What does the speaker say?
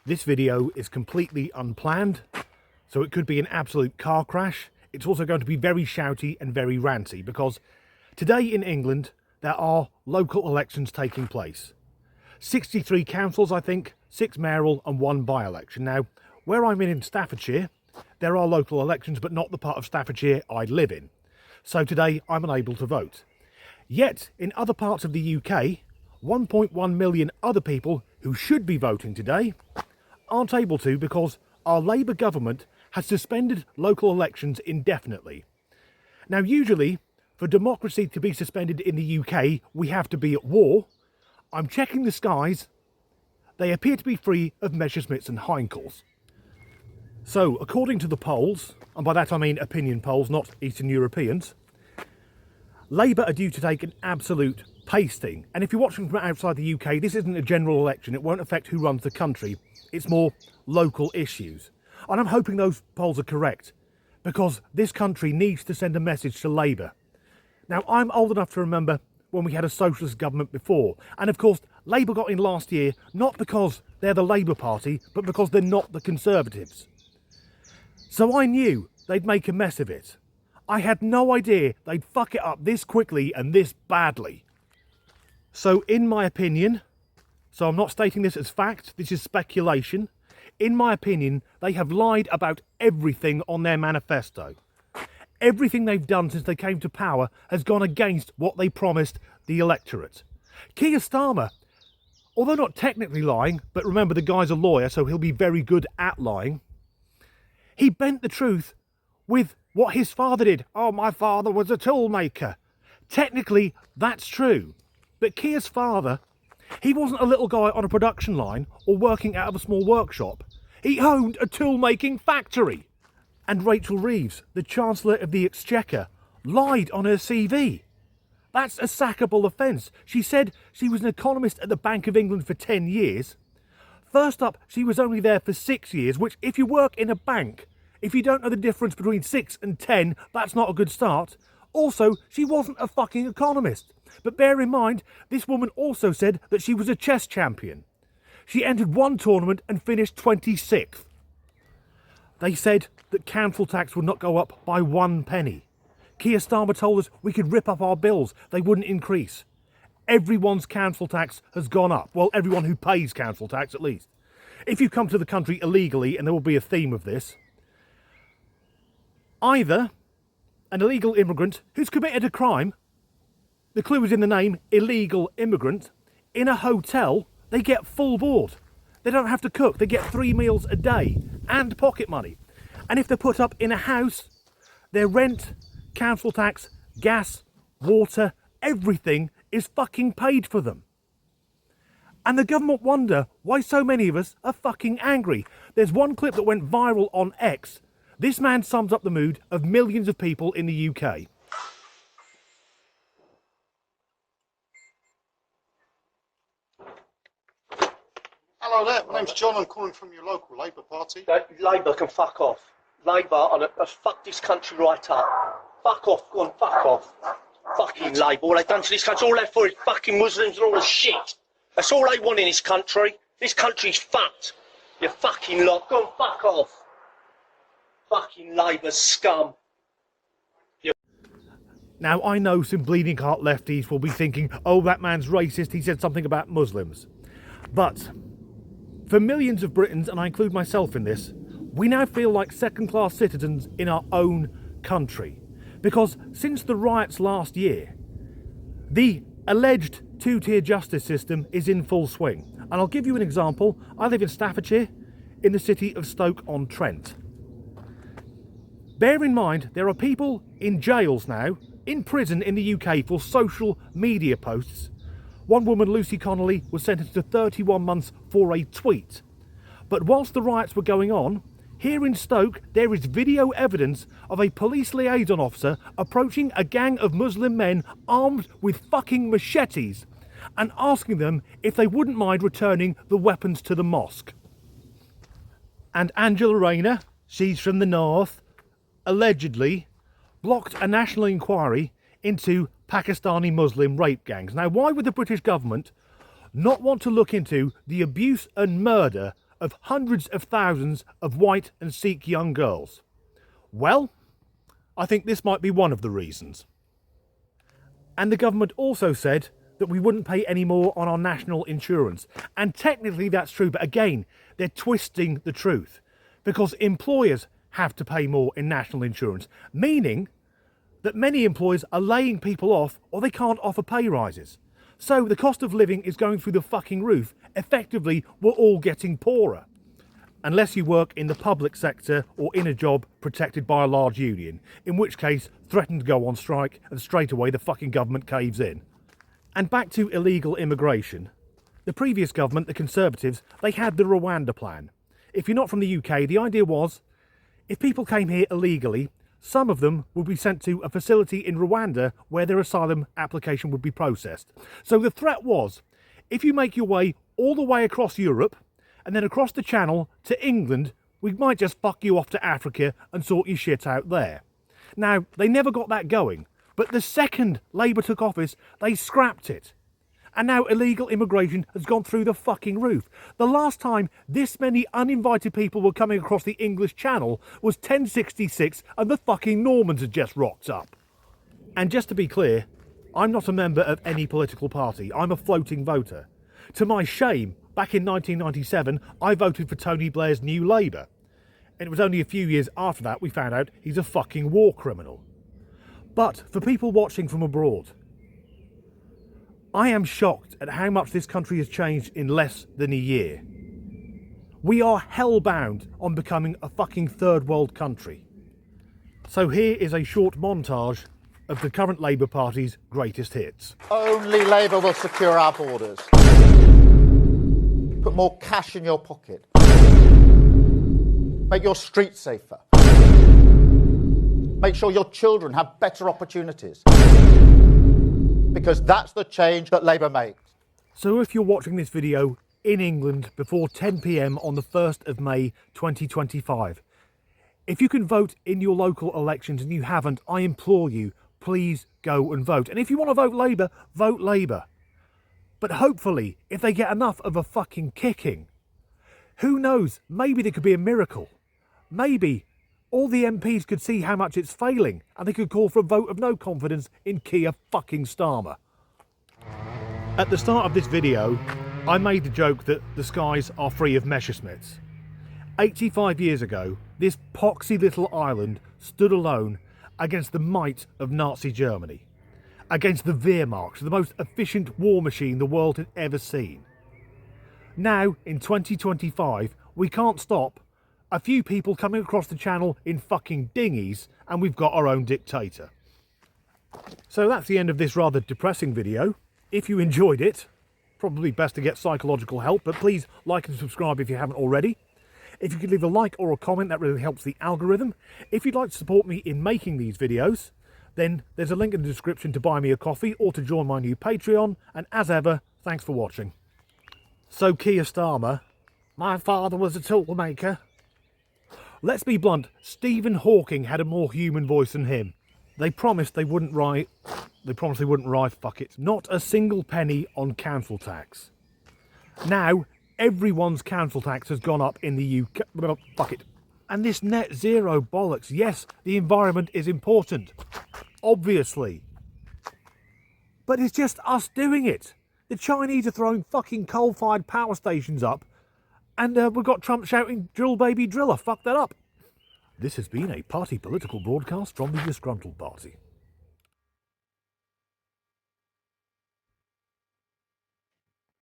This video is completely unplanned, so it could be an absolute car crash. It's also going to be very shouty and very ranty because today in England there are local elections taking place. 63 councils, I think, 6 mayoral and 1 by-election. Now, where I'm in Staffordshire, there are local elections, but not the part of Staffordshire I live in. So today I'm unable to vote. Yet, in other parts of the UK, 1.1 million other people who should be voting today aren't able to because our Labour government has suspended local elections indefinitely. Now, usually, for democracy to be suspended in the UK, we have to be at war. I'm checking the skies. They appear to be free of Messerschmitts and Heinkel's. So, according to the polls, and by that I mean opinion polls, not Eastern Europeans, Labour are due to take an absolute pasting. And if you're watching from outside the UK, this isn't a general election. It won't affect who runs the country. It's more local issues. And I'm hoping those polls are correct, because this country needs to send a message to Labour. Now, I'm old enough to remember when we had a socialist government before. And of course, Labour got in last year, not because they're the Labour Party, but because they're not the Conservatives. So I knew they'd make a mess of it. I had no idea they'd fuck it up this quickly and this badly. So in my opinion, so I'm not stating this as fact, this is speculation. In my opinion, they have lied about everything on their manifesto. Everything they've done since they came to power has gone against what they promised the electorate. Keir Starmer, although not technically lying, but remember the guy's a lawyer, so he'll be very good at lying, he bent the truth with what his father did. Oh, my father was a toolmaker. Technically, that's true. But Keir's father, he wasn't a little guy on a production line or working out of a small workshop. He owned a tool-making factory. And Rachel Reeves, the Chancellor of the Exchequer, lied on her CV. That's a sackable offence. She said she was an economist at the Bank of England for 10 years. First up, she was only there for 6 years, which if you work in a bank, if you don't know the difference between 6 and 10, that's not a good start. Also, she wasn't a fucking economist. But bear in mind, this woman also said that she was a chess champion. She entered one tournament and finished 26th. They said that council tax would not go up by 1 penny. Keir Starmer told us we could rip up our bills, they wouldn't increase. Everyone's council tax has gone up. Well, everyone who pays council tax at least. If you come to the country illegally, and there will be a theme of this, either an illegal immigrant who's committed a crime, the clue is in the name, illegal immigrant, in a hotel, they get full board. They don't have to cook, they get 3 meals a day and pocket money. And if they're put up in a house, their rent, council tax, gas, water, everything is fucking paid for them. And the government wonder why so many of us are fucking angry. There's one clip that went viral on X. This man sums up the mood of millions of people in the UK. Hello there, my name's John, I'm calling from your local Labour Party. Labour can fuck off. Labour has fucked this country right up. Fuck off, go on, fuck off. Fucking Labour, all they've done to this country, all they're for is fucking Muslims and all the shit. That's all they want in this country. This country's fucked. You fucking lot, go on, fuck off. Fucking Labour scum. Now, I know some bleeding heart lefties will be thinking, oh, that man's racist, he said something about Muslims. But for millions of Britons, and I include myself in this, we now feel like second-class citizens in our own country. Because since the riots last year, the alleged two-tier justice system is in full swing. And I'll give you an example. I live in Staffordshire, in the city of Stoke-on-Trent. Bear in mind, there are people in jails now, in prison in the UK for social media posts. One woman, Lucy Connolly, was sentenced to 31 months for a tweet. But whilst the riots were going on, here in Stoke, there is video evidence of a police liaison officer approaching a gang of Muslim men armed with fucking machetes and asking them if they wouldn't mind returning the weapons to the mosque. And Angela Rayner, she's from the north, allegedly blocked a national inquiry into Pakistani Muslim rape gangs. Now, why would the British government not want to look into the abuse and murder of hundreds of thousands of white and Sikh young girls? Well, I think this might be one of the reasons. And the government also said that we wouldn't pay any more on our national insurance. And technically that's true, but again, they're twisting the truth, because employers have to pay more in national insurance, meaning that many employers are laying people off or they can't offer pay rises. So the cost of living is going through the fucking roof. Effectively, we're all getting poorer. Unless you work in the public sector or in a job protected by a large union, in which case threaten to go on strike and straight away the fucking government caves in. And back to illegal immigration. The previous government, the Conservatives, they had the Rwanda plan. If you're not from the UK, the idea was, if people came here illegally, some of them would be sent to a facility in Rwanda where their asylum application would be processed. So the threat was, if you make your way all the way across Europe and then across the Channel to England, we might just fuck you off to Africa and sort your shit out there. Now, they never got that going, but the second Labour took office, they scrapped it. And now illegal immigration has gone through the fucking roof. The last time this many uninvited people were coming across the English Channel was 1066 and the fucking Normans had just rocked up. And just to be clear, I'm not a member of any political party. I'm a floating voter. To my shame, back in 1997, I voted for Tony Blair's New Labour. And it was only a few years after that we found out he's a fucking war criminal. But for people watching from abroad, I am shocked at how much this country has changed in less than a year. We are hellbound on becoming a fucking third world country. So here is a short montage of the current Labour Party's greatest hits. Only Labour will secure our borders. Put more cash in your pocket. Make your streets safer. Make sure your children have better opportunities. Because that's the change that Labour makes. So if you're watching this video in England before 10 p.m. on the 1st of May 2025, if you can vote in your local elections and you haven't, I implore you, please go and vote. And if you want to vote Labour, vote Labour. But hopefully, if they get enough of a fucking kicking, who knows, maybe there could be a miracle. Maybe all the MPs could see how much it's failing and they could call for a vote of no confidence in Keir fucking Starmer. At the start of this video, I made the joke that the skies are free of Messerschmitts. 85 years ago, this poxy little island stood alone against the might of Nazi Germany, against the Wehrmacht, the most efficient war machine the world had ever seen. Now, in 2025, we can't stop a few people coming across the channel in fucking dinghies, and we've got our own dictator. So that's the end of this rather depressing video. If you enjoyed it, probably best to get psychological help, but please like and subscribe if you haven't already. If you could leave a like or a comment, that really helps the algorithm. If you'd like to support me in making these videos, then there's a link in the description to buy me a coffee or to join my new Patreon, and as ever, thanks for watching. So Keir Starmer, my father was a toolmaker. Let's be blunt, Stephen Hawking had a more human voice than him. They promised they wouldn't rise, fuck it. Not a single penny on council tax. Now, everyone's council tax has gone up in the UK, well, fuck it. And this net zero bollocks, yes, the environment is important, obviously. But it's just us doing it. The Chinese are throwing fucking coal-fired power stations up, and we've got Trump shouting, "Drill baby driller, fuck that up." This has been a party political broadcast from the Disgruntled Party.